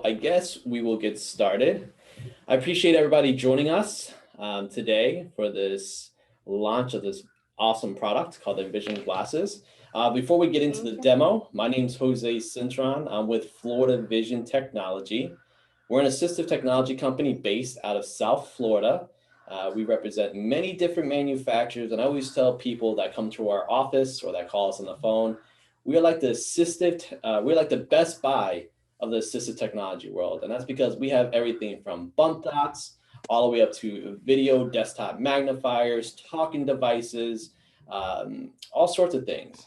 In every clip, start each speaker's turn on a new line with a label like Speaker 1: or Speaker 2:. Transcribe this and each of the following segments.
Speaker 1: I guess we will get started. I appreciate everybody joining us today for this launch of this awesome product called Envision Glasses. Before we get into the demo, my name is Jose Cintron. I'm with Florida Vision Technology. We're an assistive technology company based out of South Florida. We represent many different manufacturers, and I always tell people that come to our office or that call us on the phone, we are like the we're like the Best Buy of the assistive technology world. And that's because we have everything from bump dots all the way up to video desktop magnifiers, talking devices, all sorts of things.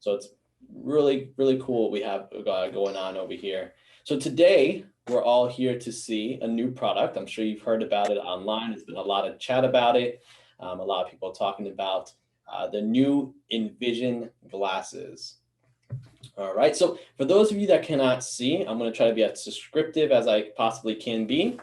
Speaker 1: So it's really, really cool what we have going on over here. So today we're all here to see a new product. I'm sure you've heard about it online. There's been a lot of chat about it. A lot of people talking about the new Envision glasses. All right, so for those of you that cannot see, I'm going to try to be as descriptive as I possibly can be.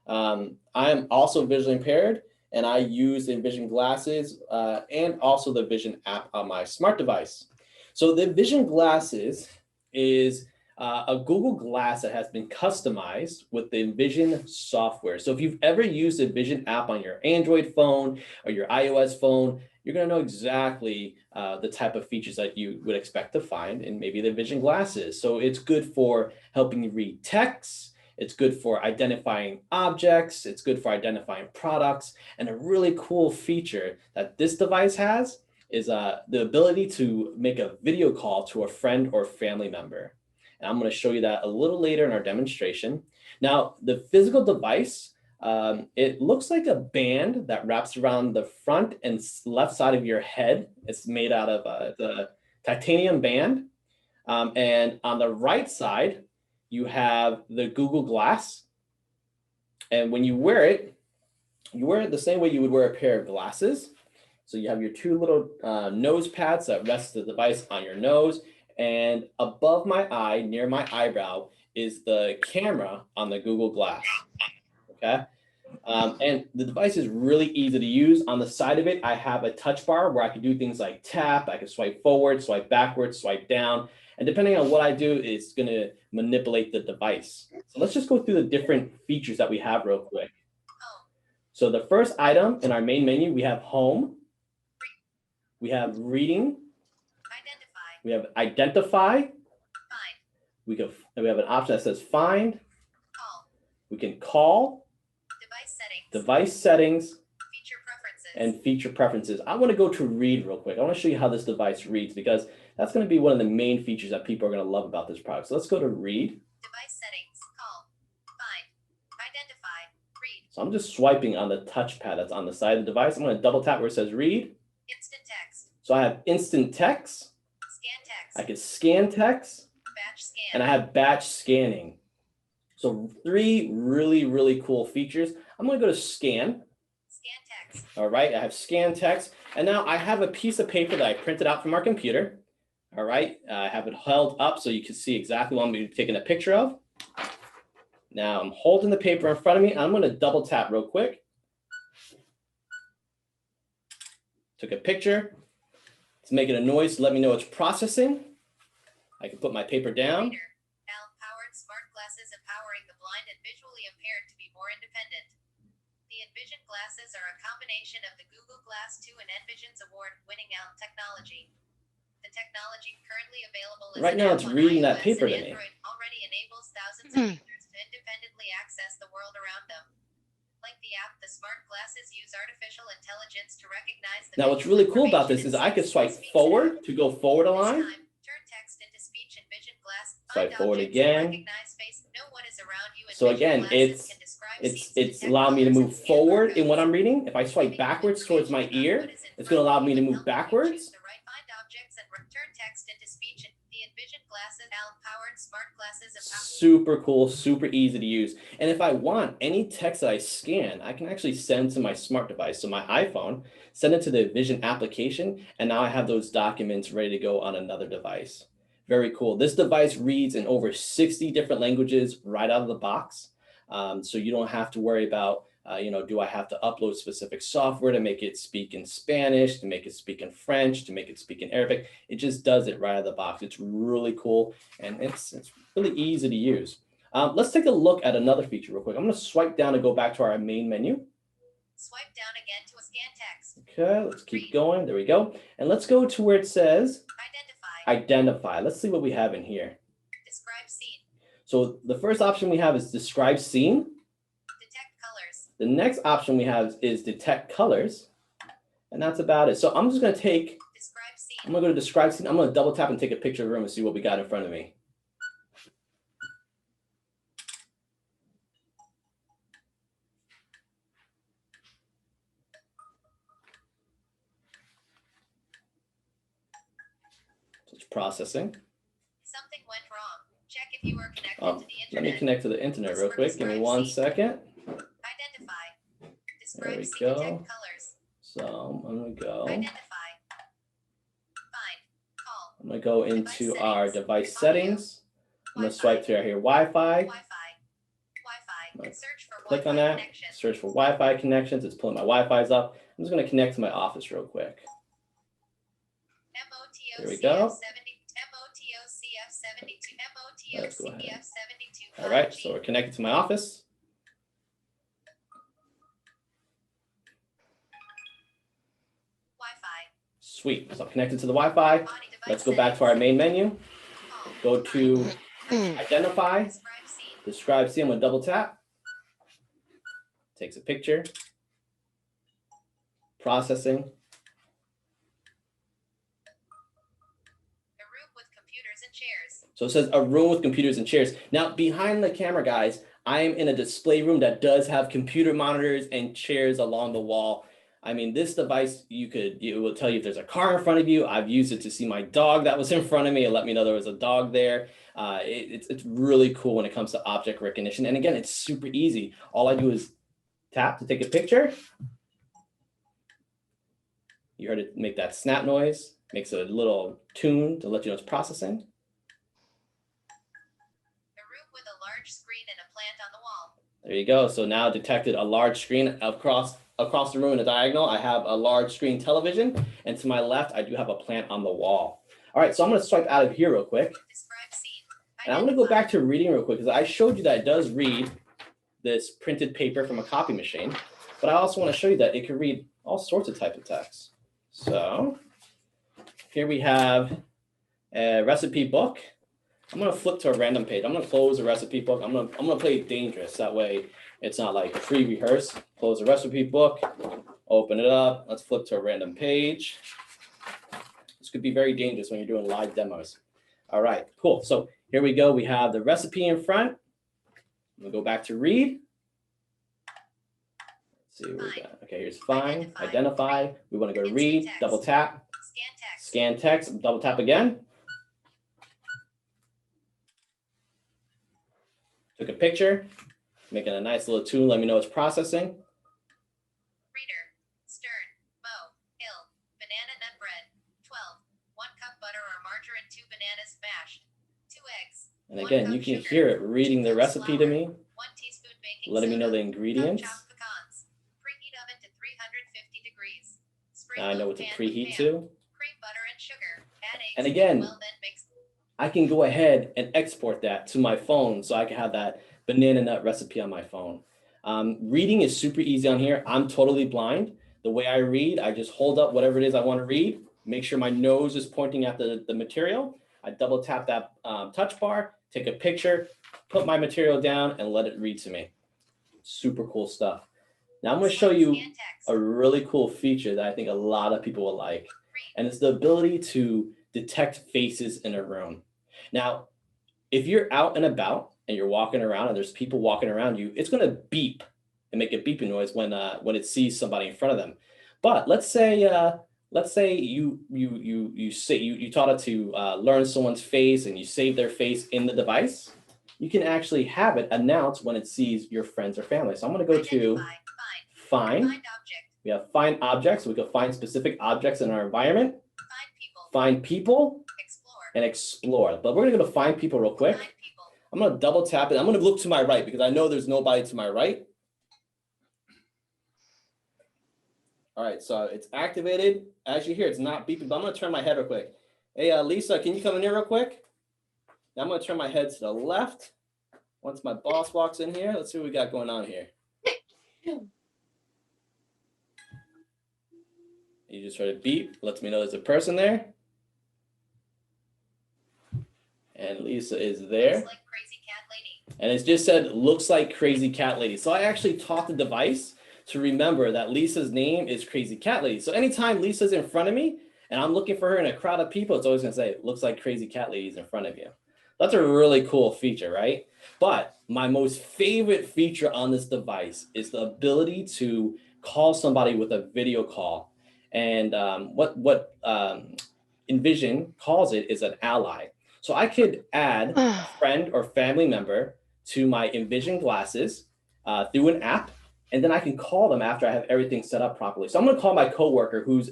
Speaker 1: I am also visually impaired, and I use the Envision glasses and also the Vision app on my smart device. So the Envision glasses is a Google Glass that has been customized with the Envision software. So if you've ever used the Vision app on your Android phone or your iOS phone, you're going to know exactly the type of features that you would expect to find in maybe the Vision glasses. So it's good for helping you read text. It's good for identifying objects. It's good for identifying products. And a really cool feature that this device has is the ability to make a video call to a friend or family member. And I'm going to show you that a little later in our demonstration. Now, the physical device, it looks like a band that wraps around the front and left side of your head. It's made out of the titanium band. And on the right side, you have the Google Glass. And when you wear it the same way you would wear a pair of glasses. So you have your two little nose pads that rest the device on your nose. And above my eye, near my eyebrow, is the camera on the Google Glass. Okay. And the device is really easy to use. On the side of it, I have a touch bar where I can do things like tap, I can swipe forward, swipe backwards, swipe down. And depending on what I do, it's going to manipulate the device. So let's just go through the different features that we have real quick. So the first item in our main menu, we have home. We have reading. We have identify. We have an option that says find. We can call. Device settings, feature preferences, and feature preferences. I want to go to read real quick. I want to show you how this device reads because that's going to be one of the main features that people are going to love about this product. So let's go to read. Device settings, call, find, identify, read. So I'm just swiping on the touchpad that's on the side of the device. I'm going to double tap where it says read. Instant text. So I have instant text. Scan text. I can scan text. Batch scan. And I have batch scanning. So three really, really cool features. I'm going to go to scan. Scan text. All right, I have scan text. And now I have a piece of paper that I printed out from our computer. All right, I have it held up so you can see exactly what I'm taking a picture of. Now I'm holding the paper in front of me. I'm going to double tap real quick. Took a picture. It's making a noise to let me know it's processing. I can put my paper down. Smart glasses empowering the blind and visually impaired to be more independent. The Envision glasses are a combination of the Google Glass 2 and Envision's award-winning technology. The technology currently available is right now it's reading that paper to me. Already enables thousands of users to independently access the world around them. Like the app, the smart glasses use artificial intelligence to recognize the. Now, what's really cool about this is I could swipe forward to go forward a line. Turn text into speech in Vision Glass. Swipe forward again. So again, it's allowing me to move forward in what I'm reading. If I swipe backwards towards my ear, it's going to allow me to move backwards. Super cool, super easy to use. And if I want any text that I scan, I can actually send to my smart device. So my iPhone, send it to the Envision application, and now I have those documents ready to go on another device. Very cool. This device reads in over 60 different languages right out of the box. So you don't have to worry about, do I have to upload specific software to make it speak in Spanish, to make it speak in French, to make it speak in Arabic. It just does it right out of the box. It's really cool, and it's really easy to use. Let's take a look at another feature real quick. I'm going to swipe down to go back to our main menu.
Speaker 2: Swipe down again to scan text.
Speaker 1: Okay, let's keep going. There we go. And let's go to where it says Identify. Let's see what we have in here.
Speaker 2: Describe scene.
Speaker 1: So the first option we have is Describe Scene.
Speaker 2: Detect colors.
Speaker 1: The next option we have is Detect Colors. And that's about it. So I'm just going to take,
Speaker 2: Describe scene.
Speaker 1: I'm going to go to Describe Scene. I'm going to double tap and take a picture of the room and see what we got in front of me. So it's processing.
Speaker 2: Something went wrong. Check if you are connected to the internet.
Speaker 1: Let me connect to the internet real quick. Give me 1 second.
Speaker 2: Identify.
Speaker 1: There we
Speaker 2: Describe
Speaker 1: go.
Speaker 2: detect colors.
Speaker 1: So I'm going to go.
Speaker 2: Identify. Find. Call.
Speaker 1: I'm going to go into
Speaker 2: Device
Speaker 1: our
Speaker 2: settings.
Speaker 1: device settings. I'm going to swipe to here Wi-Fi.
Speaker 2: Wi-Fi. Search for
Speaker 1: Click
Speaker 2: Wi-Fi
Speaker 1: on that.
Speaker 2: connections.
Speaker 1: Search for Wi-Fi connections. It's pulling my Wi-Fi's up. I'm just going to connect to my office real quick. There we go. Let's go ahead. All right, so we're connected to my office.
Speaker 2: Wi-Fi.
Speaker 1: Sweet. So I'm connected to the Wi-Fi. Let's go back to our main menu. Go to Identify. Describe scene. I'm going to double tap. Takes a picture. Processing.
Speaker 2: A room with computers and chairs.
Speaker 1: So it says a room with computers and chairs. Now, behind the camera, guys, I am in a display room that does have computer monitors and chairs along the wall. I mean, this device, it will tell you if there's a car in front of you. I've used it to see my dog that was in front of me. It let me know there was a dog there. It's really cool when it comes to object recognition. And again, it's super easy. All I do is tap to take a picture. You heard it make that snap noise. Makes a little tune to let you know it's processing.
Speaker 2: A room with a large screen and a plant on the wall.
Speaker 1: There you go. So now detected a large screen across the room in a diagonal. I have a large screen television, and to my left, I do have a plant on the wall. All right, so I'm going to swipe out of here real quick.
Speaker 2: Describe scene.
Speaker 1: And I'm going to go back to reading real quick because I showed you that it does read this printed paper from a copy machine, but I also want to show you that it can read all sorts of type of text. So here we have a recipe book. I'm going to flip to a random page. I'm going to close the recipe book. I'm going to play it dangerous. That way it's not like pre-rehearsed. Close the recipe book, open it up. Let's flip to a random page. This could be very dangerous when you're doing live demos. All right, cool. So here we go. We have the recipe in front. I'm going to go back to read. Let's see what we got. Okay, here's find, identify. We want to go to read, double tap, scan text, double tap again. Took a picture, making a nice little tune. Let me know it's processing.
Speaker 2: Reader, Stern, Mo, Hill, banana nut bread, 12, 1 cup butter or margarine, 2 bananas mashed, 2 eggs.
Speaker 1: And again, you can hear it reading the recipe to me,
Speaker 2: 1 teaspoon baking
Speaker 1: letting me know the
Speaker 2: soda,
Speaker 1: ingredients.
Speaker 2: chopped pecans. Preheat oven to 350 degrees.
Speaker 1: Now I know what to
Speaker 2: pan
Speaker 1: preheat
Speaker 2: with
Speaker 1: to.
Speaker 2: Cream butter and sugar. Add eggs.
Speaker 1: And again,
Speaker 2: well, then mix.
Speaker 1: I can go ahead and export that to my phone so I can have that banana nut recipe on my phone. Reading is super easy on here. I'm totally blind. The way I read, I just hold up whatever it is I want to read, make sure my nose is pointing at the material. I double tap that touch bar, take a picture, put my material down, and let it read to me. Super cool stuff. Now I'm going to show you a really cool feature that I think a lot of people will like, and it's the ability to detect faces in a room. Now, if you're out and about and you're walking around and there's people walking around you, it's going to beep and make a beeping noise when it sees somebody in front of them. But let's say you taught it to learn someone's face and you save their face in the device. You can actually have it announce when it sees your friends or family. So I'm going to go to find. We have find objects. So we can find specific objects in our environment. Find people. And explore. But we're going to go to find people real quick. I'm going to double tap it. I'm going to look to my right because I know there's nobody to my right. All right, so it's activated. As you hear, it's not beeping, but I'm going to turn my head real quick. Hey, Lisa, can you come in here real quick? Now I'm going to turn my head to the left. Once my boss walks in here, let's see what we got going on here. You just heard a beep, lets me know there's a person there. And Lisa is there.
Speaker 2: Looks like crazy cat lady.
Speaker 1: And it's just said, looks like crazy cat lady. So I actually taught the device to remember that Lisa's name is crazy cat lady. So anytime Lisa's in front of me and I'm looking for her in a crowd of people, it's always gonna say, looks like crazy cat lady's in front of you. That's a really cool feature, right? But my most favorite feature on this device is the ability to call somebody with a video call. And what Envision calls it is an ally. So I could add a friend or family member to my Envision Glasses through an app, and then I can call them after I have everything set up properly. So I'm gonna call my coworker who's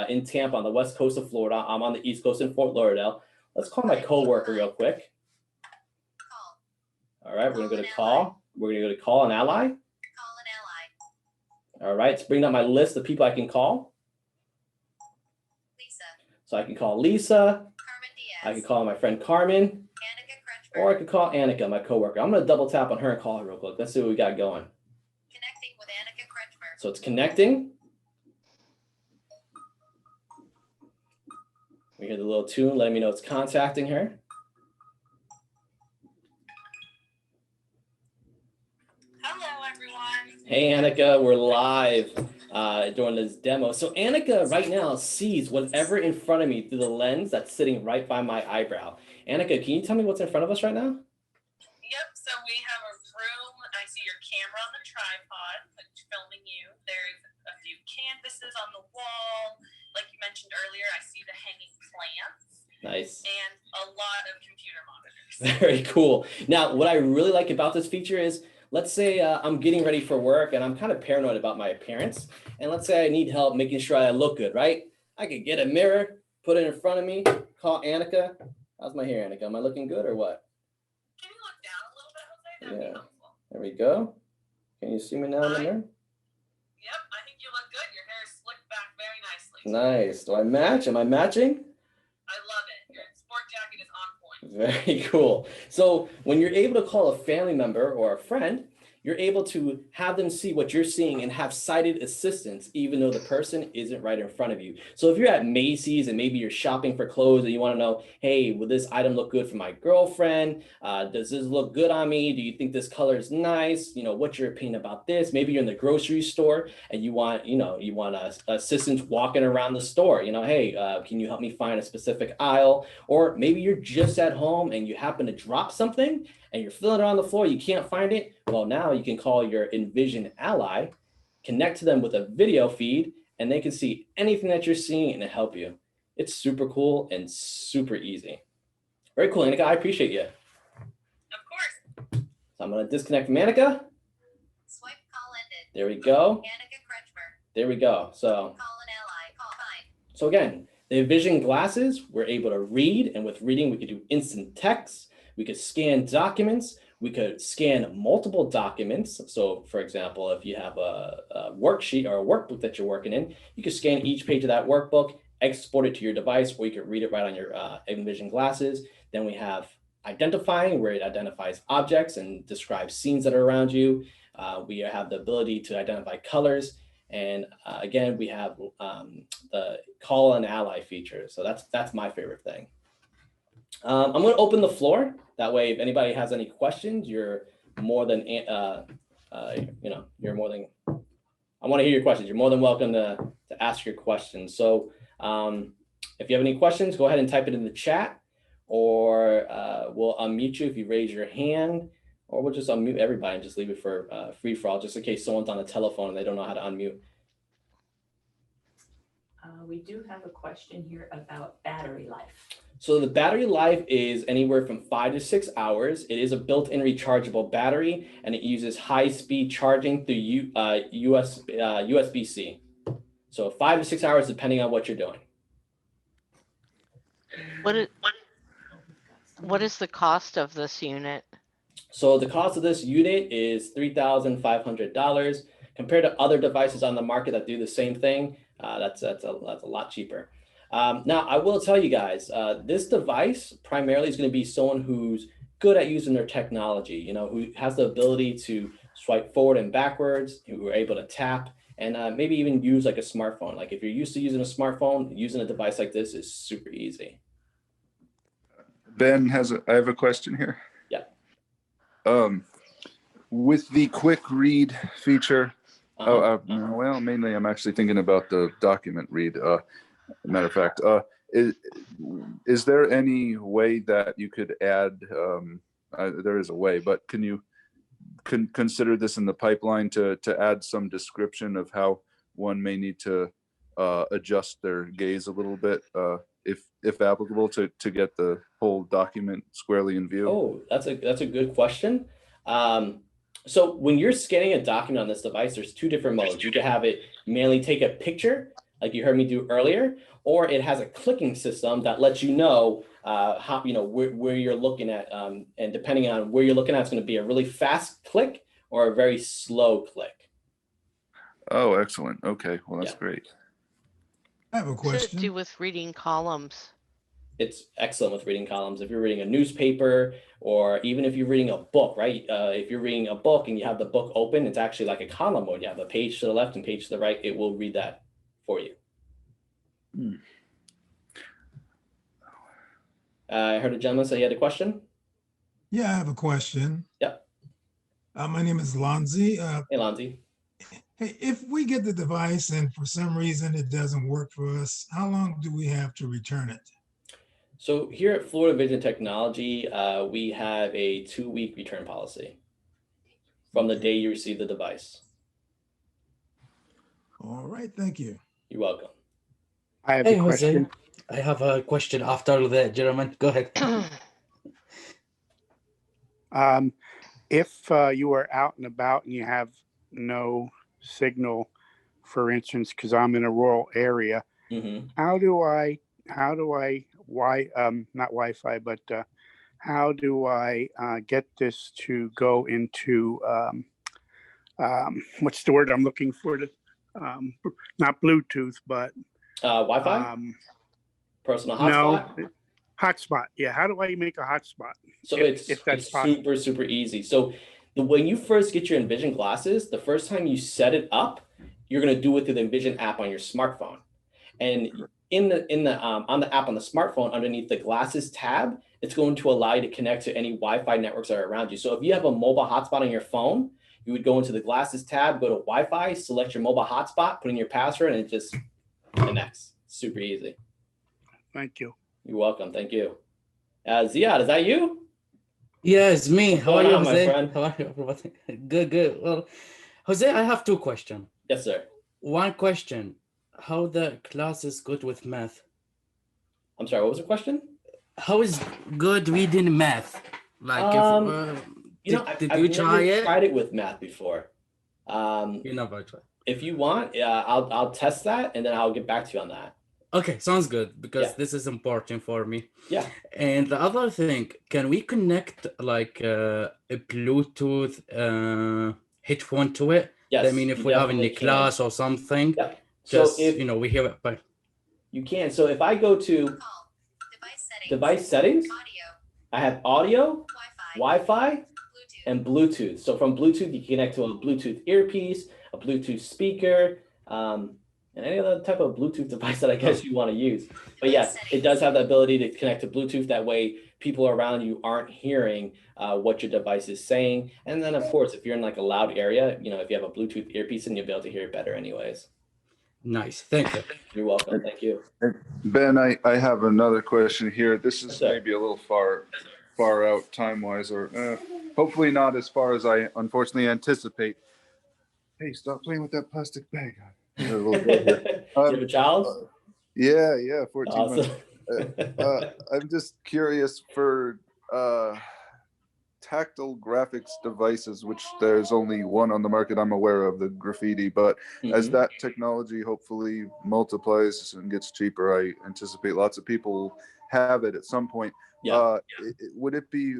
Speaker 1: in Tampa on the west coast of Florida. I'm on the east coast in Fort Lauderdale. Let's call my coworker real quick. All right, we're gonna go to call. We're gonna go to call an ally.
Speaker 2: Call an ally.
Speaker 1: All right, let's bring up my list of people I can call.
Speaker 2: Lisa.
Speaker 1: So I can call Lisa.
Speaker 2: Carmen Diaz.
Speaker 1: I can call my friend Carmen.
Speaker 2: Annika Crutchburn.
Speaker 1: Or I could call Annika, my coworker. I'm gonna double tap on her and call her real quick. Let's see what we got going.
Speaker 2: Connecting with Annika Crutchburn.
Speaker 1: So it's connecting. We hear the little tune letting me know it's contacting her.
Speaker 2: Hello, everyone.
Speaker 1: Hey Annika, we're live during this demo. So Annika right now sees whatever in front of me through the lens that's sitting right by my eyebrow. Annika, can you tell me what's in front of us right now?
Speaker 3: Yep, so we have a room. I see your camera on the tripod, that's filming you. There's a few canvases on the wall. Like you mentioned earlier, I see the hanging plants.
Speaker 1: Nice.
Speaker 3: And a lot of computer monitors.
Speaker 1: Very cool. Now, what I really like about this feature is, let's say I'm getting ready for work and I'm kind of paranoid about my appearance. And let's say I need help making sure I look good, right? I could get a mirror, put it in front of me, call Annika. How's my hair, Annika? Am I looking good or what?
Speaker 3: Can you look down a little bit, Jose? That'd be helpful.
Speaker 1: There we go. Can you see me now in the mirror?
Speaker 3: Yep, I think you look good. Your hair is slicked back very nicely.
Speaker 1: Nice. Do I match? Am I matching?
Speaker 3: I love it. Your sport jacket is on point.
Speaker 1: Very cool. So when you're able to call a family member or a friend, you're able to have them see what you're seeing and have sighted assistance, even though the person isn't right in front of you. So if you're at Macy's and maybe you're shopping for clothes and you want to know, hey, will this item look good for my girlfriend? Does this look good on me? Do you think this color is nice? You know, what's your opinion about this? Maybe you're in the grocery store and you want assistance walking around the store. You know, hey, can you help me find a specific aisle? Or maybe you're just at home and you happen to drop something and you're feeling it on the floor, you can't find it. Well, now you can call your Envision Ally, connect to them with a video feed, and they can see anything that you're seeing and help you. It's super cool and super easy. Very cool, Annika. I appreciate you.
Speaker 3: Of course.
Speaker 1: So I'm going to disconnect from Annika.
Speaker 2: Swipe call ended.
Speaker 1: There we go.
Speaker 2: Annika Crutchburn.
Speaker 1: There we go. So
Speaker 2: Call an ally. Call fine.
Speaker 1: So again, the Envision Glasses, we're able to read, and with reading, we could do instant text. We could scan documents. We could scan multiple documents. So for example, if you have a worksheet or a workbook that you're working in, you could scan each page of that workbook, export it to your device, or you could read it right on your Envision Glasses. Then we have identifying, where it identifies objects and describes scenes that are around you. We have the ability to identify colors. And again, we have the call an ally feature. So that's my favorite thing. I'm going to open the floor. That way, if anybody has any questions, you're more than, you're more than, I want to hear your questions. You're more than welcome to ask your questions. So if you have any questions, go ahead and type it in the chat, or we'll unmute you if you raise your hand, or we'll just unmute everybody and just leave it for free for all, just in case someone's on the telephone and they don't know how to unmute.
Speaker 4: We do have a question here about battery life.
Speaker 1: So the battery life is anywhere from 5 to 6 hours. It is a built-in rechargeable battery, and it uses high-speed charging through USB-C. So 5 to 6 hours, depending on what you're doing.
Speaker 5: What is the cost of this unit?
Speaker 1: So the cost of this unit is $3,500. Compared to other devices on the market that do the same thing, that's a lot cheaper. Now, I will tell you guys, this device primarily is going to be someone who's good at using their technology, you know, who has the ability to swipe forward and backwards, who are able to tap, and maybe even use like a smartphone. Like if you're used to using a smartphone, using a device like this is super easy.
Speaker 6: Ben I have a question here.
Speaker 1: Yeah.
Speaker 6: With the quick read feature,
Speaker 1: Uh-huh.
Speaker 6: well, mainly I'm actually thinking about the document read. Matter of fact, is there any way that you could add, there is a way, but can you consider this in the pipeline to add some description of how one may need to adjust their gaze a little bit, if applicable, to get the whole document squarely in view?
Speaker 1: Oh, that's a good question. So when you're scanning a document on this device, there's two different modes. You can have it manually take a picture, like you heard me do earlier, or it has a clicking system that lets you know how, you know, where you're looking at, and depending on where you're looking at, it's going to be a really fast click or a very slow click.
Speaker 6: Oh, excellent. Okay, well, that's great.
Speaker 7: I have a
Speaker 5: What's it
Speaker 7: question.
Speaker 5: do with reading columns?
Speaker 1: It's excellent with reading columns. If you're reading a newspaper, or even if you're reading a book, right? If you're reading a book and you have the book open, it's actually like a column mode. You have a page to the left and page to the right. It will read that for you. I heard a gentleman say he had a question.
Speaker 7: Yeah, I have a question.
Speaker 1: Yep.
Speaker 7: My name is Lonzi.
Speaker 1: Hey, Lonzi.
Speaker 7: Hey, if we get the device and for some reason it doesn't work for us, how long do we have to return it?
Speaker 1: So here at Florida Vision Technology, we have a 2-week return policy from the day you receive the device.
Speaker 7: All right, thank you.
Speaker 1: You're welcome.
Speaker 8: I have
Speaker 9: Hey,
Speaker 8: a question.
Speaker 9: Jose. I have a question after the gentleman. Go ahead.
Speaker 8: If you are out and about and you have no signal, for instance, because I'm in a rural area,
Speaker 1: Mm-hmm.
Speaker 8: how do I not Wi-Fi, but how do I get this to go into what's the word I'm looking for? Not Bluetooth, but
Speaker 1: Wi-Fi? Personal hotspot?
Speaker 8: no, hotspot. Yeah, how do I make a hotspot?
Speaker 1: So
Speaker 8: if that's
Speaker 1: it's
Speaker 8: possible.
Speaker 1: super easy. So when you first get your Envision glasses, the first time you set it up, you're going to do it through the Envision app on your smartphone. And on the app on the smartphone, underneath the glasses tab, it's going to allow you to connect to any Wi-Fi networks that are around you. So if you have a mobile hotspot on your phone, you would go into the glasses tab, go to Wi-Fi, select your mobile hotspot, put in your password, and it just connects. Super easy.
Speaker 8: Thank you.
Speaker 1: You're welcome. Thank you. Ziad, is that you?
Speaker 9: Yeah, it's me.
Speaker 1: What's
Speaker 9: How are
Speaker 1: going
Speaker 9: you,
Speaker 1: on, my
Speaker 9: Jose?
Speaker 1: friend?
Speaker 9: How are you? Good. Well, Jose, I have two questions.
Speaker 1: Yes, sir.
Speaker 9: One question: how the class is good with math?
Speaker 1: I'm sorry, what was the question?
Speaker 9: How is good reading math? Like,
Speaker 1: You know,
Speaker 9: did
Speaker 1: I've
Speaker 9: you
Speaker 1: never
Speaker 9: try it?
Speaker 1: tried it with math before.
Speaker 9: You never tried.
Speaker 1: If you want, I'll test that and then I'll get back to you on that.
Speaker 9: Okay, sounds good, because
Speaker 1: Yeah.
Speaker 9: this is important for me.
Speaker 1: Yeah.
Speaker 9: And the other thing, can we connect like a Bluetooth headphone to it?
Speaker 1: Yes.
Speaker 9: I mean, if
Speaker 1: you
Speaker 9: we have in the
Speaker 1: definitely can.
Speaker 9: class or something,
Speaker 1: Yeah. So
Speaker 9: just,
Speaker 1: if
Speaker 9: we hear it. But
Speaker 1: you can, so if I go to
Speaker 2: Call. Device settings.
Speaker 1: device settings,
Speaker 2: Audio.
Speaker 1: I have audio,
Speaker 2: Wi-Fi.
Speaker 1: Wi-Fi,
Speaker 2: Bluetooth.
Speaker 1: and Bluetooth. So from Bluetooth, you can connect to a Bluetooth earpiece, a Bluetooth speaker, and any other type of Bluetooth device that I guess you want to use. But yes, it does have the ability to connect to Bluetooth. That way people around you aren't hearing what your device is saying. And then of course, if you're in like a loud area, you know, if you have a Bluetooth earpiece, then you'll be able to hear it better anyways.
Speaker 9: nice, thank you.
Speaker 1: You're welcome. Thank you.
Speaker 6: Ben, I have another question here. This is
Speaker 1: Yes, sir.
Speaker 6: maybe a little far out time-wise, or hopefully not as far as I unfortunately anticipate. Hey, stop playing with that plastic bag.
Speaker 1: You have a child?
Speaker 6: Yeah, 14 months.
Speaker 1: Awesome.
Speaker 6: I'm just curious for tactile graphics devices, which there's only one on the market I'm aware of, the Graffiti, but as
Speaker 1: Mhm.
Speaker 6: that technology hopefully multiplies and gets cheaper, I anticipate lots of people have it at some point.
Speaker 1: Yeah.
Speaker 6: Would it be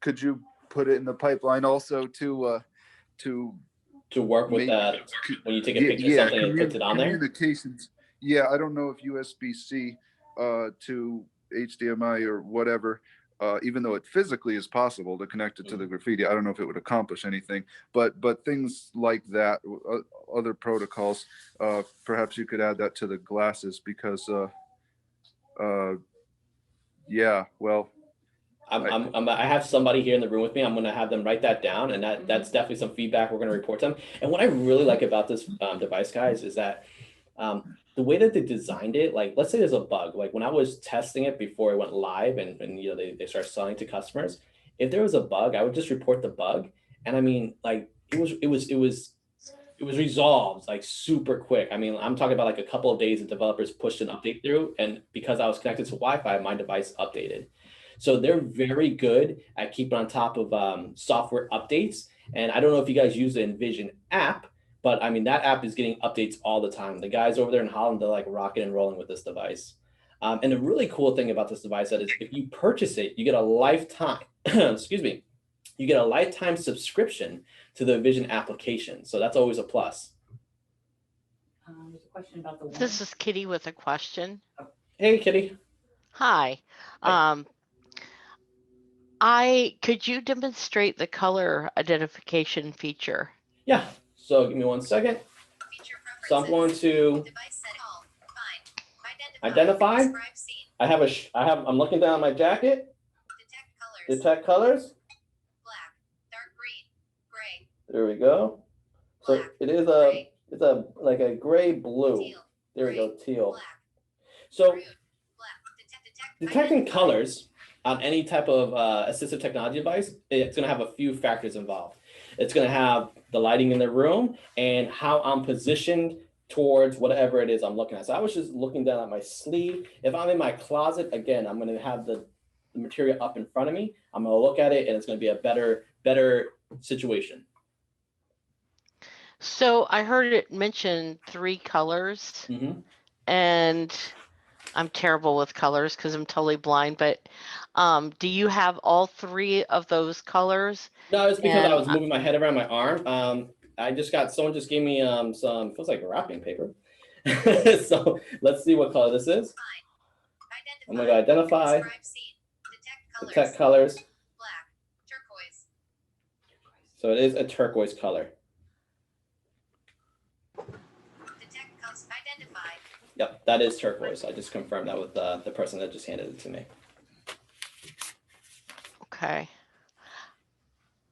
Speaker 6: could you put it in the pipeline also to
Speaker 1: work with
Speaker 6: make-
Speaker 1: that when you take a picture of something and put it on there?
Speaker 6: communications. Yeah, I don't know if USB-C to HDMI or whatever, even though it physically is possible to connect it to the graffiti. I don't know if it would accomplish anything, but things like that, other protocols, perhaps you could add that to the glasses because, yeah, well,
Speaker 1: I have somebody here in the room with me. I'm going to have them write that down, and that's definitely some feedback we're going to report to them. And what I really like about this device, guys, is that the way that they designed it, like let's say there's a bug, like when I was testing it before it went live and you know they start selling to customers, if there was a bug, I would just report the bug, and I mean like it was resolved like super quick. I mean, I'm talking about like a couple of days the developers pushed an update through, and because I was connected to Wi-Fi, my device updated. So they're very good at keeping on top of software updates. And I don't know if you guys use the Envision app, but I mean, that app is getting updates all the time. The guys over there in Holland, they're like rocking and rolling with this device. And the really cool thing about this device that is if you purchase it, you get a lifetime, excuse me, you get a lifetime subscription to the Envision application. So that's always a plus.
Speaker 4: There's a question about the.
Speaker 5: This is Kitty with a question.
Speaker 1: Hey, Kitty.
Speaker 5: Hi.
Speaker 1: Hi.
Speaker 5: Could you demonstrate the color identification feature?
Speaker 1: Yeah. So give me 1 second. So I'm going to identify. I'm looking down my jacket. Detect colors.
Speaker 2: Black, dark green, gray.
Speaker 1: There we go. So it is it's like a gray blue.
Speaker 2: Teal,
Speaker 1: There we go, teal.
Speaker 2: black,
Speaker 1: So
Speaker 2: blue, black.
Speaker 1: detecting colors on any type of assistive technology device, it's going to have a few factors involved. It's going to have the lighting in the room and how I'm positioned towards whatever it is I'm looking at. So I was just looking down at my sleeve. If I'm in my closet, again, I'm going to have the material up in front of me. I'm going to look at it, and it's going to be a better situation.
Speaker 5: So I heard it mention 3 colors, and I'm terrible with colors because I'm totally blind, but do you have all 3 of those colors?
Speaker 1: No, it's because I was moving my head around my arm. Someone just gave me some, feels like wrapping paper. So let's see what color this is. I'm going to identify, detect colors.
Speaker 2: Black, turquoise.
Speaker 1: So it is a turquoise color.
Speaker 2: Detect colors, identify.
Speaker 1: Yep, that is turquoise. I just confirmed that with the person that just handed it to me.
Speaker 5: Okay.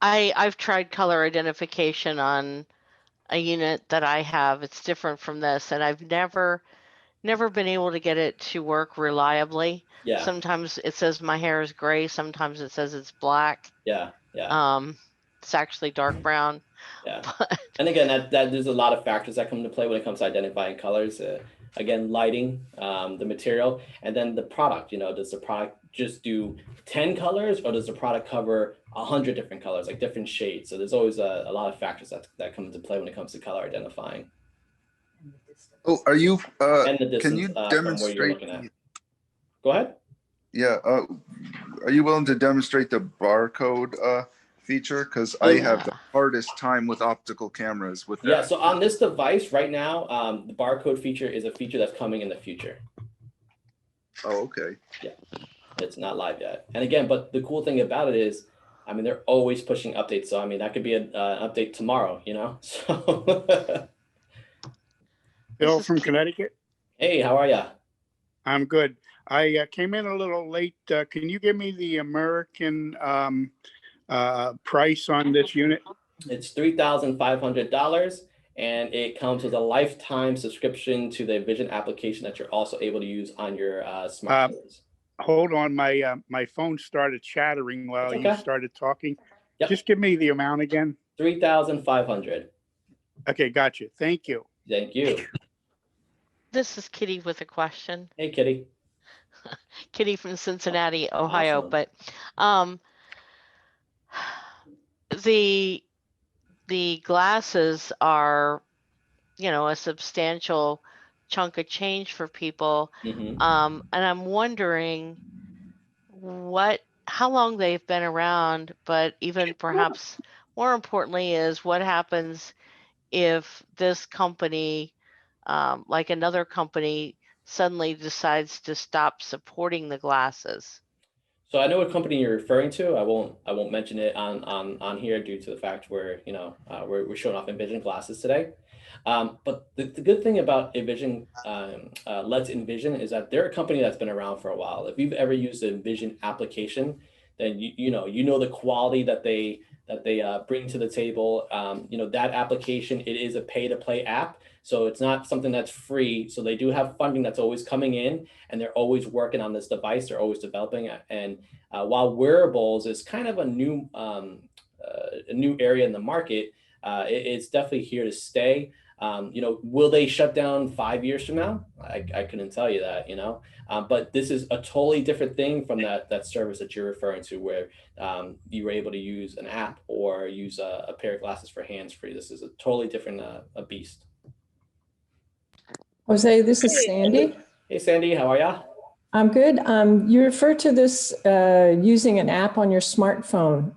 Speaker 5: I've tried color identification on a unit that I have. It's different from this, and I've never been able to get it to work reliably.
Speaker 1: Yeah.
Speaker 5: Sometimes it says my hair is gray. Sometimes it says it's black.
Speaker 1: Yeah.
Speaker 5: It's actually dark brown.
Speaker 1: Yeah.
Speaker 5: But
Speaker 1: And again, that there's a lot of factors that come into play when it comes to identifying colors. Again, lighting, the material, and then the product. You know, does the product just do 10 colors, or does the product cover 100 different colors, like different shades? So there's always a lot of factors that come into play when it comes to color identifying.
Speaker 6: Oh, are you?
Speaker 1: And the distance
Speaker 6: Can you
Speaker 1: from where you're
Speaker 6: demonstrate?
Speaker 1: looking at. Go ahead.
Speaker 6: Yeah. Are you willing to demonstrate the barcode feature? Because I have the hardest time with optical cameras with that.
Speaker 1: Yeah. So on this device right now, the barcode feature is a feature that's coming in the future.
Speaker 6: Oh, okay.
Speaker 1: Yeah. It's not live yet. And again, but the cool thing about it is, I mean, they're always pushing updates. So I mean, that could be an update tomorrow. You know. So.
Speaker 8: Bill from Connecticut.
Speaker 1: Hey, how are ya?
Speaker 8: I'm good. I came in a little late. Can you give me the American price on this unit?
Speaker 1: It's $3,500, and it comes with a lifetime subscription to the Envision application that you're also able to use on your smartphones.
Speaker 8: Hold on, my phone started chattering while you started talking.
Speaker 1: Yep.
Speaker 8: Just give me the amount again.
Speaker 1: $3,500.
Speaker 8: Okay, gotcha. Thank you.
Speaker 1: Thank you.
Speaker 5: this is Kitty with a question.
Speaker 1: Hey, Kitty.
Speaker 5: Kitty from Cincinnati, Ohio.
Speaker 1: Awesome.
Speaker 5: But the glasses are, a substantial chunk of change for people.
Speaker 1: Mm-hmm.
Speaker 5: And I'm wondering how long they've been around, but even perhaps more importantly is what happens if this company, like another company, suddenly decides to stop supporting the glasses?
Speaker 1: So I know what company you're referring to. I won't mention it on here due to the fact we're showing off Envision glasses today. But the good thing about Envision, Let's Envision, is that they're a company that's been around for a while. If you've ever used the Envision application, then you know the quality that they bring to the table. That application, it is a pay to play app, so it's not something that's free. So they do have funding that's always coming in, and they're always working on this device. They're always developing it. And while wearables is kind of a new area in the market, it's definitely here to stay. Will they shut down 5 years from now? I couldn't tell you that, but this is a totally different thing from that service that you're referring to, where you were able to use an app or use a pair of glasses for hands-free. This is a totally different a beast.
Speaker 10: Jose, this is Sandy.
Speaker 1: Hey, Sandy, how are ya?
Speaker 10: I'm good. You refer to this using an app on your smartphone,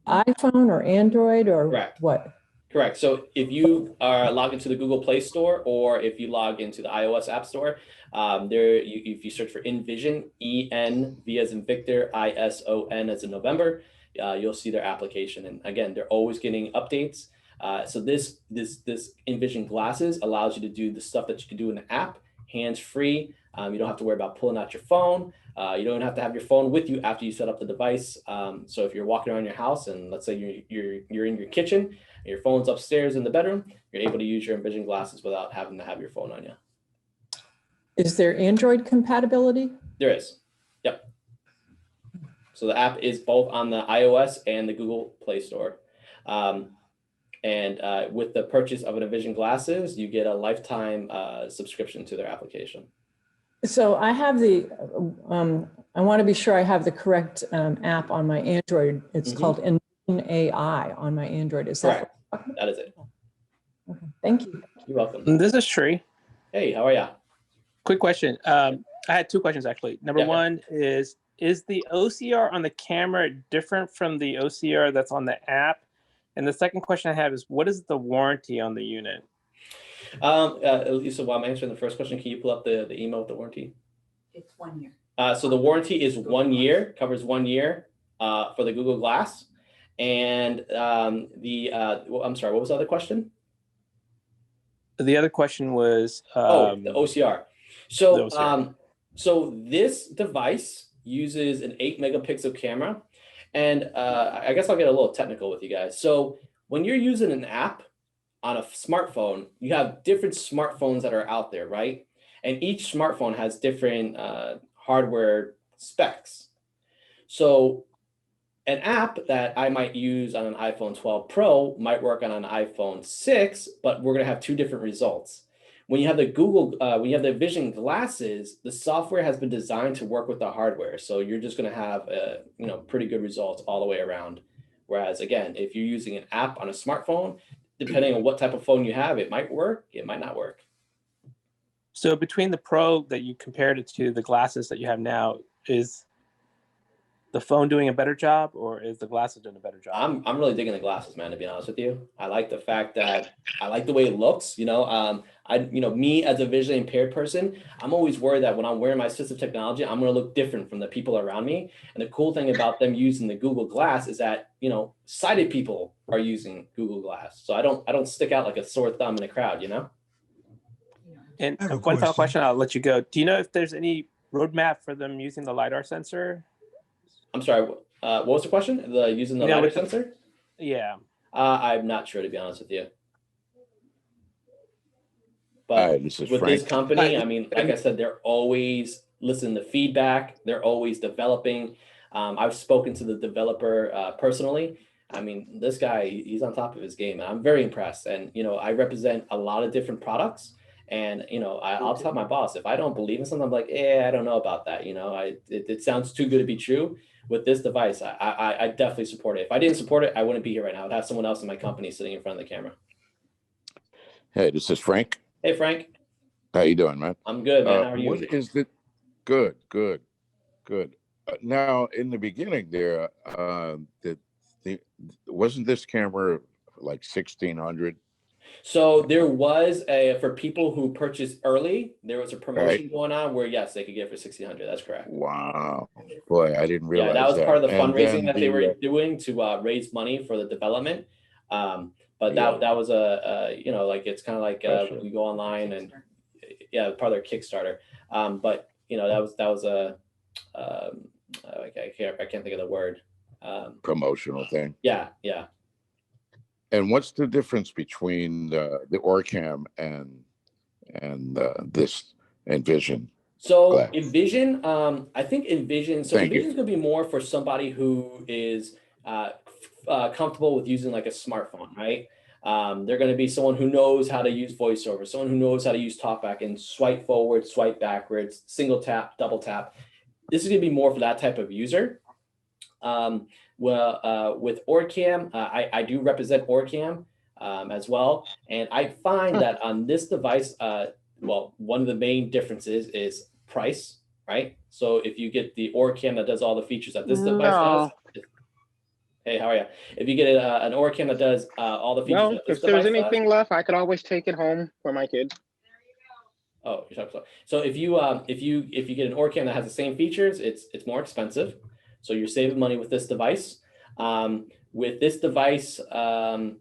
Speaker 10: iPhone or Android or
Speaker 1: Correct.
Speaker 10: what?
Speaker 1: Correct. So if you are logged into the Google Play Store, or if you log into the iOS App Store, if you search for Envision, E-N-V as in Victor, I-S-O-N as in November, you'll see their application. And again, they're always getting updates. So this Envision glasses allows you to do the stuff that you can do in the app, hands-free. You don't have to worry about pulling out your phone. You don't have to have your phone with you after you set up the device. So if you're walking around your house and let's say you're in your kitchen and your phone's upstairs in the bedroom, you're able to use your Envision glasses without having to have your phone on you.
Speaker 10: Is there Android compatibility?
Speaker 1: There is. Yep. So the app is both on the iOS and the Google Play Store. And with the purchase of an Envision glasses, you get a lifetime subscription to their application.
Speaker 10: So I have I want to be sure I have the correct app on my Android. It's called Envision AI on my Android. Is that
Speaker 1: correct? That is it.
Speaker 10: Okay, thank you.
Speaker 1: You're welcome.
Speaker 11: This is Tree.
Speaker 1: Hey, how are ya?
Speaker 11: Quick question. I had two questions actually. Number one is the OCR on the camera different from the OCR that's on the app? And the second question I have is, what is the warranty on the unit?
Speaker 1: Lisa, while I'm answering the first question, can you pull up the email with the warranty?
Speaker 4: It's 1 year.
Speaker 1: So the warranty is 1 year, covers 1 year for the Google Glass. And I'm sorry, what was the other question?
Speaker 11: The other question was
Speaker 1: the OCR. So so this device uses an 8 megapixel camera. And I guess I'll get a little technical with you guys. So when you're using an app on a smartphone, you have different smartphones that are out there, right? And each smartphone has different hardware specs. So an app that I might use on an iPhone 12 Pro might work on an iPhone 6, but we're gonna have two different results. When you have when you have the Envision glasses, the software has been designed to work with the hardware. So you're just gonna have pretty good results all the way around. Whereas again, if you're using an app on a smartphone, depending on what type of phone you have, it might work, it might not work.
Speaker 11: So between the Pro that you compared it to the glasses that you have now, is the phone doing a better job or is the glasses doing a better job?
Speaker 1: I'm really digging the glasses, man, to be honest with you. I like the fact that I like the way it looks, me as a visually impaired person, I'm always worried that when I'm wearing my assistive technology, I'm going to look different from the people around me. And the cool thing about them using the Google Glass is that, sighted people are using Google Glass. So I don't stick out like a sore thumb in a crowd,
Speaker 11: And one final question, I'll let you go. Do you know if there's any roadmap for them using the LiDAR sensor?
Speaker 1: I'm sorry, what was the question? Using the LiDAR sensor?
Speaker 11: Yeah.
Speaker 1: I'm not sure, to be honest with you. But with Frank. This company, I mean, like I said, they're always listening to feedback. They're always developing. I've spoken to the developer personally. I mean, this guy, he's on top of his game. And I'm very impressed. And, I represent a lot of different products. And, I'll tell my boss, if I don't believe in something, I'm like, I don't know about that. It sounds too good to be true. With this device, I definitely support it. If I didn't support it, I wouldn't be here right now. I'd have someone else in my company sitting in front of the camera.
Speaker 12: Hey, this is Frank.
Speaker 1: Hey, Frank.
Speaker 12: How you doing, man?
Speaker 1: I'm good, man. How are you?
Speaker 12: What is the good? Now, in the beginning there, wasn't this camera like 1600?
Speaker 1: So there was for people who purchased early, there was a promotion going on where yes, they could get it for 1,600. That's correct.
Speaker 12: Wow, boy, I didn't
Speaker 1: Yeah,
Speaker 12: realize
Speaker 1: that was part of the
Speaker 12: And
Speaker 1: fundraising
Speaker 12: then
Speaker 1: that they were doing to raise money for the development. But that was you know, like it's kind of like you go online and part of their Kickstarter. But you know, that was a I can't think of the word.
Speaker 12: promotional thing.
Speaker 1: Yeah.
Speaker 12: And what's the difference between the Orcam and this Envision?
Speaker 1: So
Speaker 12: Glass.
Speaker 1: Envision, I think Envision. So
Speaker 12: Thank you.
Speaker 1: Envision could be more for somebody who is comfortable with using like a smartphone, right? They're going to be someone who knows how to use VoiceOver, someone who knows how to use TalkBack and swipe forward, swipe backwards, single tap, double tap. This is going to be more for that type of user. With Orcam, I do represent Orcam as well, and I find that on this device, well, one of the main differences is price, right? So if you get the Orcam that does all the features that this device does, hey, how are you? If you get an Orcam that does all the features
Speaker 13: Well,
Speaker 1: that this
Speaker 13: if there's
Speaker 1: device
Speaker 13: anything
Speaker 1: does,
Speaker 13: left, I could always take it home for my kid.
Speaker 1: oh, so if you get an Orcam that has the same features, it's more expensive. So you're saving money with this device. With this device, you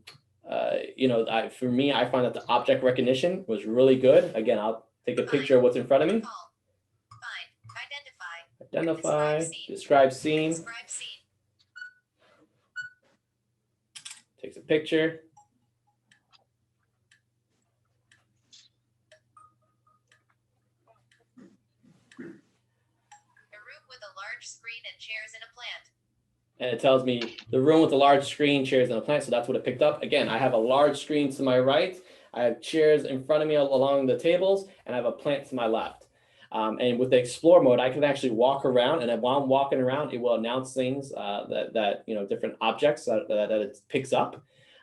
Speaker 1: know, for me, I find that the object recognition was really good. Again, I'll take a picture of what's in front of me.
Speaker 2: Find,
Speaker 1: Identify, describe scene. Takes a picture.
Speaker 2: Screen and chairs in a plant.
Speaker 1: And it tells me the room with a large screen, chairs, and a plant. So that's what it picked up. Again, I have a large screen to my right. I have chairs in front of me along the tables, and I have a plant to my left. And with the Explore mode, I can actually walk around, and while I'm walking around, it will announce things that you know, different objects that it picks up.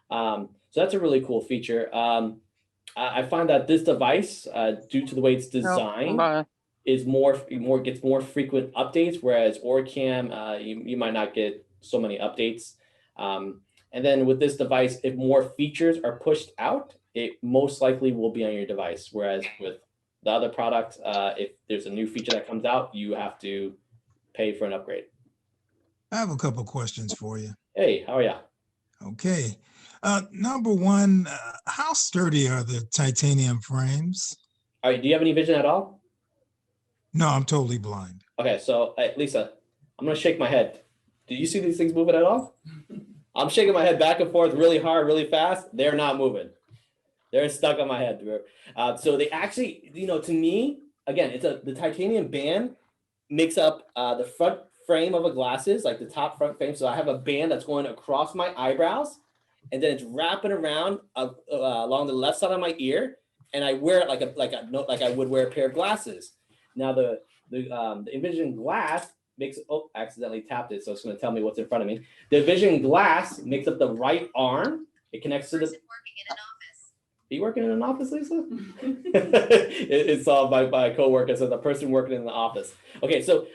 Speaker 1: So that's a really cool feature. I find that this device, due to the way it's designed, is gets more frequent updates, whereas Orcam, you might not get so many updates. And then with this device, if more features are pushed out, it most likely will be on your device. Whereas with the other product, if there's a new feature that comes out, you have to pay for an upgrade.
Speaker 7: I have a couple questions for you.
Speaker 1: Hey, how are you?
Speaker 7: Okay. Number one, how sturdy are the titanium frames?
Speaker 1: All right, do you have any vision at all?
Speaker 7: No, I'm totally blind.
Speaker 1: Okay, so Lisa, I'm gonna shake my head. Do you see these things moving at all? I'm shaking my head back and forth really hard, really fast. They're not moving. They're stuck on my head. So they actually, you know, to me, again, the titanium band makes up the front frame of a glasses, like the top front frame. So I have a band that's going across my eyebrows, and then it's wrapping around along the left side of my ear, and I wear it like I would wear a pair of glasses. Now the Envision Glass makes, oh, accidentally tapped it, so it's going to tell me what's in front of me. The Envision Glass makes up the right arm. It connects to the. Are you working in an office, Lisa? It's all my coworker, so the person working in the office. Okay, so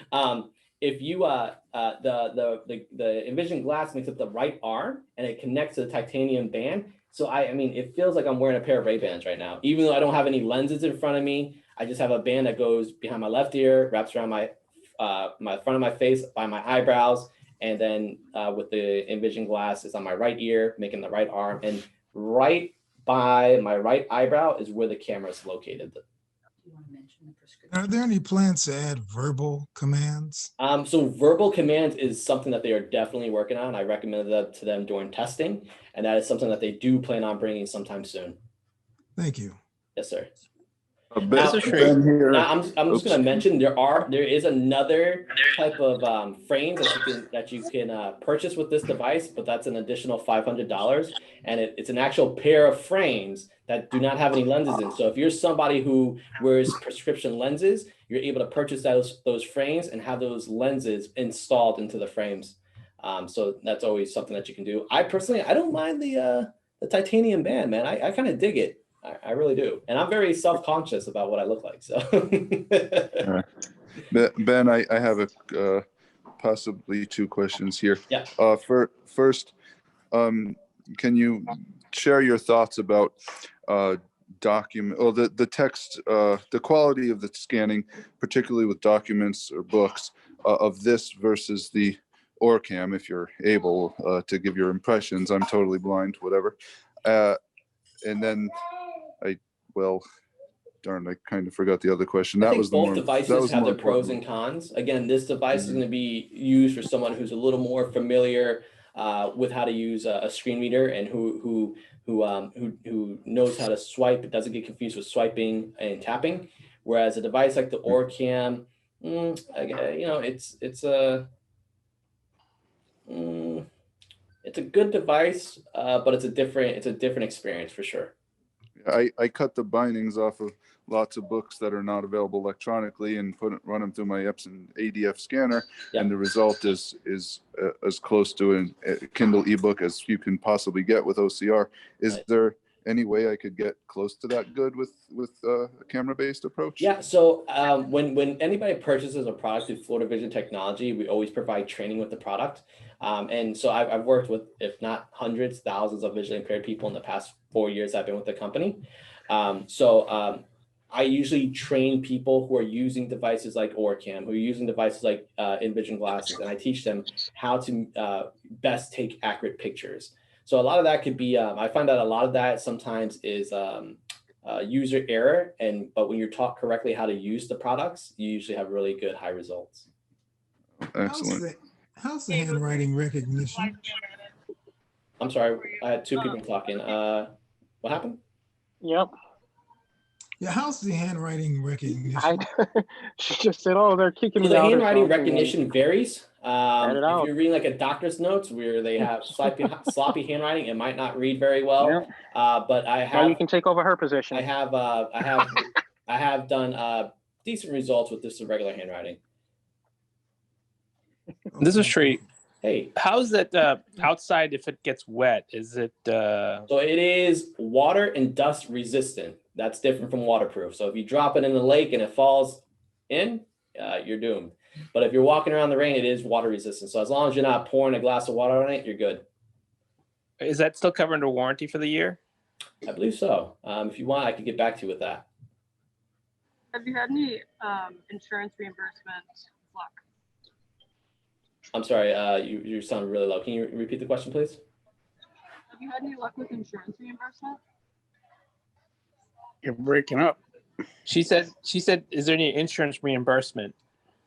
Speaker 1: if you the Envision Glass makes up the right arm, and it connects to the titanium band. So I mean, it feels like I'm wearing a pair of Ray-Bans right now, even though I don't have any lenses in front of me. I just have a band that goes behind my left ear, wraps around my front of my face, by my eyebrows, and then with the Envision Glass is on my right ear, making the right arm, and right by my right eyebrow is where the camera is located.
Speaker 7: Are there any plans to add verbal commands?
Speaker 1: So verbal commands is something that they are definitely working on. I recommended that to them during testing, and that is something that they do plan on bringing sometime soon.
Speaker 7: Thank you.
Speaker 1: Yes, sir.
Speaker 6: Now,
Speaker 1: I'm just going to mention there is another type of frames that you can purchase with this device, but that's an additional $500, and it's an actual pair of frames that do not have any lenses in. So if you're somebody who wears prescription lenses, you're able to purchase those frames and have those lenses installed into the frames. So that's always something that you can do. I personally, I don't mind the titanium band, man. I kind of dig it. I really do. And I'm very self-conscious about what I look like. So
Speaker 6: Ben, I have possibly two questions here.
Speaker 1: Yeah.
Speaker 6: First, can you share your thoughts about document, or the text, the quality of the scanning, particularly with documents or books, of this versus the OrCam, if you're able to give your impressions. I'm totally blind, whatever. And then darn, I kind of forgot the other question.
Speaker 1: I
Speaker 6: That
Speaker 1: think
Speaker 6: was the
Speaker 1: both
Speaker 6: more,
Speaker 1: devices
Speaker 6: that was
Speaker 1: have
Speaker 6: more
Speaker 1: their pros
Speaker 6: important.
Speaker 1: and cons. Again, this device is going to be used for someone who's a little more familiar with how to use a screen reader, and who knows how to swipe. It doesn't get confused with swiping and tapping. Whereas a device like the OrCam, it's a good device, but it's a different experience for sure.
Speaker 6: I cut the bindings off of lots of books that are not available electronically and run them through my Epson ADF scanner, and the result is as close to a Kindle ebook as you can possibly get with OCR. Is there any way I could get close to that good with a camera-based approach?
Speaker 1: Yeah. So when anybody purchases a product through Florida Vision Technology, we always provide training with the product. And so I've worked with, if not hundreds, thousands of visually impaired people in the past 4 years I've been with the company. I usually train people who are using devices like OrCam, who are using devices like Envision Glasses, and I teach them how to best take accurate pictures. So a lot of that could be, I find that a lot of that sometimes is user error, but when you're taught correctly how to use the products, you usually have really good high results.
Speaker 6: Excellent.
Speaker 7: How's the handwriting recognition?
Speaker 1: I'm sorry, I had two people talking. What happened?
Speaker 13: Yep.
Speaker 7: Yeah, how's the handwriting recognition?
Speaker 13: She just said, "Oh, they're kicking
Speaker 1: So
Speaker 13: me
Speaker 1: the
Speaker 13: out."
Speaker 1: handwriting recognition varies.
Speaker 13: Write it out.
Speaker 1: If you're reading like a doctor's notes where they have sloppy handwriting, it might not read very well.
Speaker 13: Yep.
Speaker 1: But I
Speaker 13: Now
Speaker 1: have.
Speaker 13: you can take over her position.
Speaker 1: I have done decent results with this regular handwriting.
Speaker 11: This is Shree.
Speaker 1: Hey,
Speaker 11: how's that outside if it gets wet? Is it?
Speaker 1: So it is water and dust resistant. That's different from waterproof. So if you drop it in the lake and it falls in, you're doomed. But if you're walking around the rain, it is water resistant. So as long as you're not pouring a glass of water on it, you're good.
Speaker 11: Is that still covered under warranty for the year?
Speaker 1: I believe so. If you want, I could get back to you with that.
Speaker 14: Have you had any insurance reimbursement luck?
Speaker 1: I'm sorry, you sound really low. Can you repeat the question, please?
Speaker 14: Have you had any luck with insurance reimbursement?
Speaker 8: You're breaking up.
Speaker 11: She said, is there any insurance reimbursement?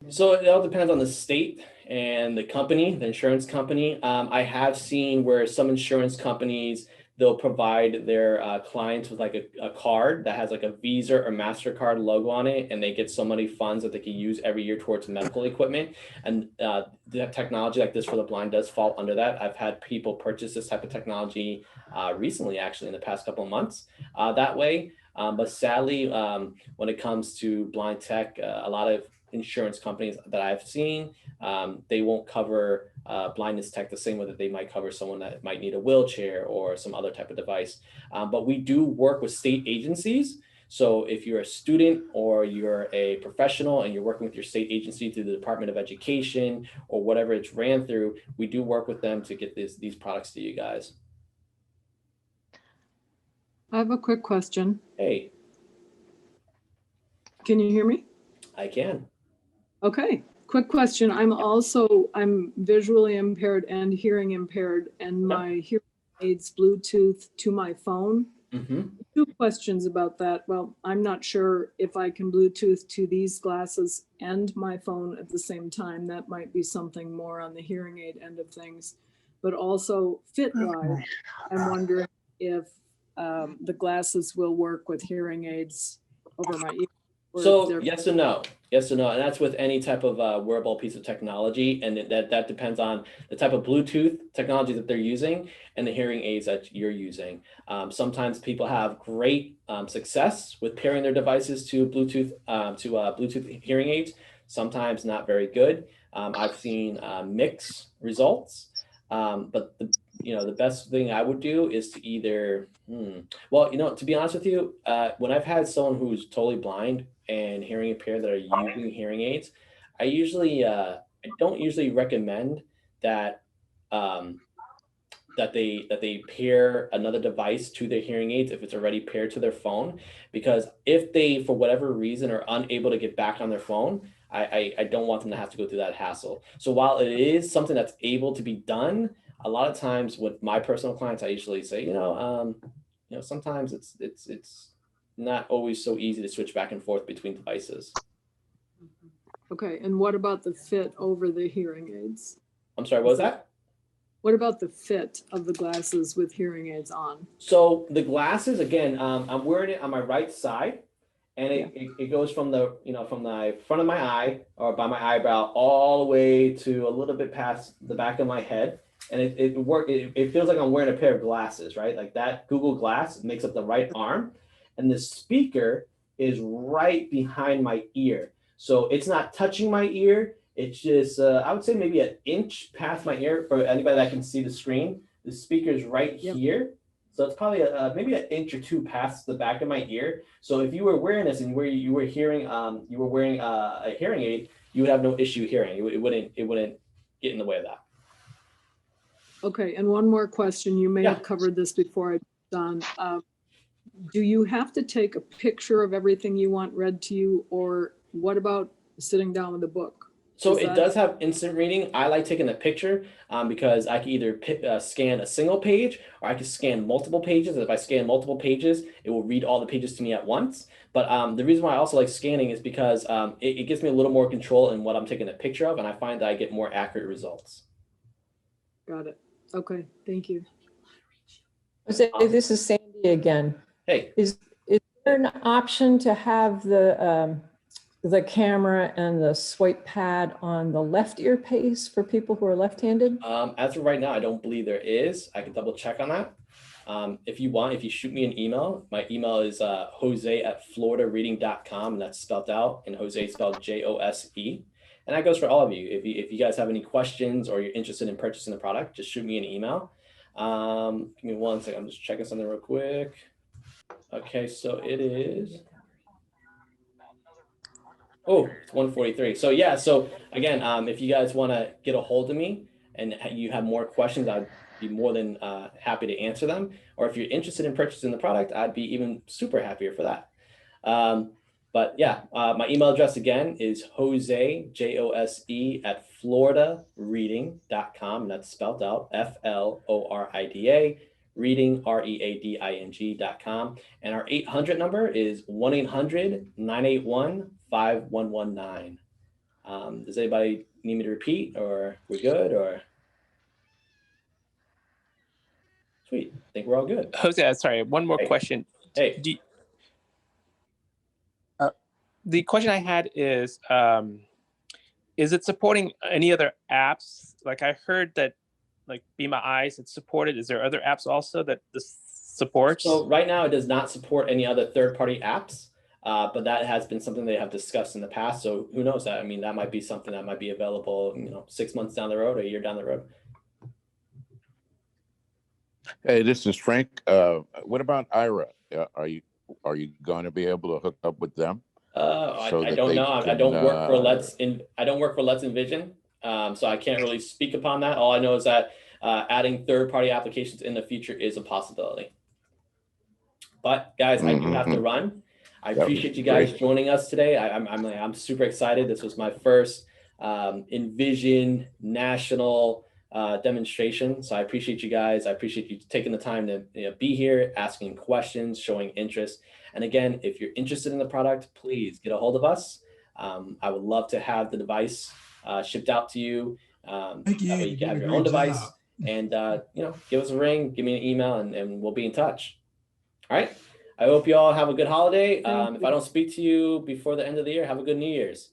Speaker 1: So it all depends on the state and the company, the insurance company. I have seen where some insurance companies, they'll provide their clients with like a card that has like a Visa or MasterCard logo on it, and they get so many funds that they can use every year towards medical equipment. And the technology like this for the blind does fall under that. I've had people purchase this type of technology recently, actually in the past couple of months that way. But sadly, when it comes to blind tech, a lot of insurance companies that I've seen, they won't cover blindness tech the same way that they might cover someone that might need a wheelchair or some other type of device. But we do work with state agencies. So if you're a student or you're a professional and you're working with your state agency through the Department of Education or whatever it's ran through, we do work with them to get these products to you guys.
Speaker 14: I have a quick question.
Speaker 1: Hey.
Speaker 14: Can you hear me?
Speaker 1: I can.
Speaker 14: Okay, quick question. I'm visually impaired and hearing impaired, and my hearing aids Bluetooth to my phone.
Speaker 1: Mm-hmm.
Speaker 14: 2 questions about that. Well, I'm not sure if I can Bluetooth to these glasses and my phone at the same time. That might be something more on the hearing aid end of things. But also fit-wise, I'm wondering if the glasses will work with hearing aids over my ear.
Speaker 1: So yes and no, and that's with any type of wearable piece of technology, and that depends on the type of Bluetooth technology that they're using and the hearing aids that you're using. Sometimes people have great success with pairing their devices to Bluetooth hearing aids. Sometimes not very good. I've seen mixed results, but the best thing I would do is to either, to be honest with you, when I've had someone who's totally blind and hearing impaired that are using hearing aids, I don't usually recommend that that they pair another device to their hearing aids if it's already paired to their phone, because if they, for whatever reason, are unable to get back on their phone, I don't want them to have to go through that hassle. So while it is something that's able to be done, a lot of times with my personal clients, I usually say, sometimes it's not always so easy to switch back and forth between devices.
Speaker 14: Okay, and what about the fit over the hearing aids?
Speaker 1: I'm sorry, what was that?
Speaker 14: What about the fit of the glasses with hearing aids on?
Speaker 1: So the glasses, again, I'm wearing it on my right side, and it goes from the front of my eye or by my eyebrow all the way to a little bit past the back of my head. And it feels like I'm wearing a pair of glasses, right? Like that Google Glass makes up the right arm, and the speaker is right behind my ear. So it's not touching my ear. It's just, I would say maybe an inch past my ear for anybody that can see the screen. The speaker is right here. So it's probably maybe an inch or two past the back of my ear. So if you were wearing this and you were wearing a hearing aid, you would have no issue hearing. It wouldn't get in the way of that.
Speaker 14: Okay, and one more question. You may have covered this before I'm done. Do you have to take a picture of everything you want read to you, or what about sitting down with a book?
Speaker 1: So it does have instant reading. I like taking a picture because I can either scan a single page or I can scan multiple pages. If I scan multiple pages, it will read all the pages to me at once. But the reason why I also like scanning is because it gives me a little more control in what I'm taking a picture of, and I find that I get more accurate results.
Speaker 14: Got it. Okay, thank you.
Speaker 10: Jose, this is Sandy again.
Speaker 1: Hey.
Speaker 10: Is there an option to have the camera and the swipe pad on the left earpiece for people who are left-handed?
Speaker 1: As of right now, I don't believe there is. I can double check on that. If you want, if you shoot me an email, my email is jose@floridareading.com, and that's spelled out, and Jose is spelled Jose. And that goes for all of you. If you guys have any questions or you're interested in purchasing the product, just shoot me an email. Give me one second. I'm just checking something real quick. Okay, so it is. Oh, it's 1:43. So yeah, so again, if you guys want to get a hold of me and you have more questions, I'd be more than happy to answer them. Or if you're interested in purchasing the product, I'd be even super happier for that. But yeah, my email address again is Jose, Jose @floridareading.com, and that's spelled out FLORIDA, reading, READING.com. And our 800 number is 1-800-981-5119. Does anybody need me to repeat, or we're good, or? Sweet, I think we're all good.
Speaker 11: Jose, sorry, one more question.
Speaker 1: Hey.
Speaker 11: The question I had is it supporting any other apps? Like I heard that, like Be My Eyes, it's supported. Is there other apps also that this supports?
Speaker 1: So right now it does not support any other third-party apps, but that has been something they have discussed in the past. So who knows that? I mean, that might be something that might be available, 6 months down the road or a year down the road.
Speaker 12: Hey, this is Frank. What about Ira? Are you going to be able to hook up with them?
Speaker 1: I don't know. I don't work for Let's Envision, so I can't really speak upon that. All I know is that adding third-party applications in the future is a possibility. But guys, I do have to run. I appreciate you guys joining us today. I'm super excited. This was my first Envision national demonstration, so I appreciate you guys. I appreciate you taking the time to be here, asking questions, showing interest. And again, if you're interested in the product, please get a hold of us. I would love to have the device shipped out to you.
Speaker 7: Thank you.
Speaker 1: That way you can have your own device, and give us a ring, give me an email, and we'll be in touch. All right. I hope you all have a good holiday. If I don't speak to you before the end of the year, have a good New Year's.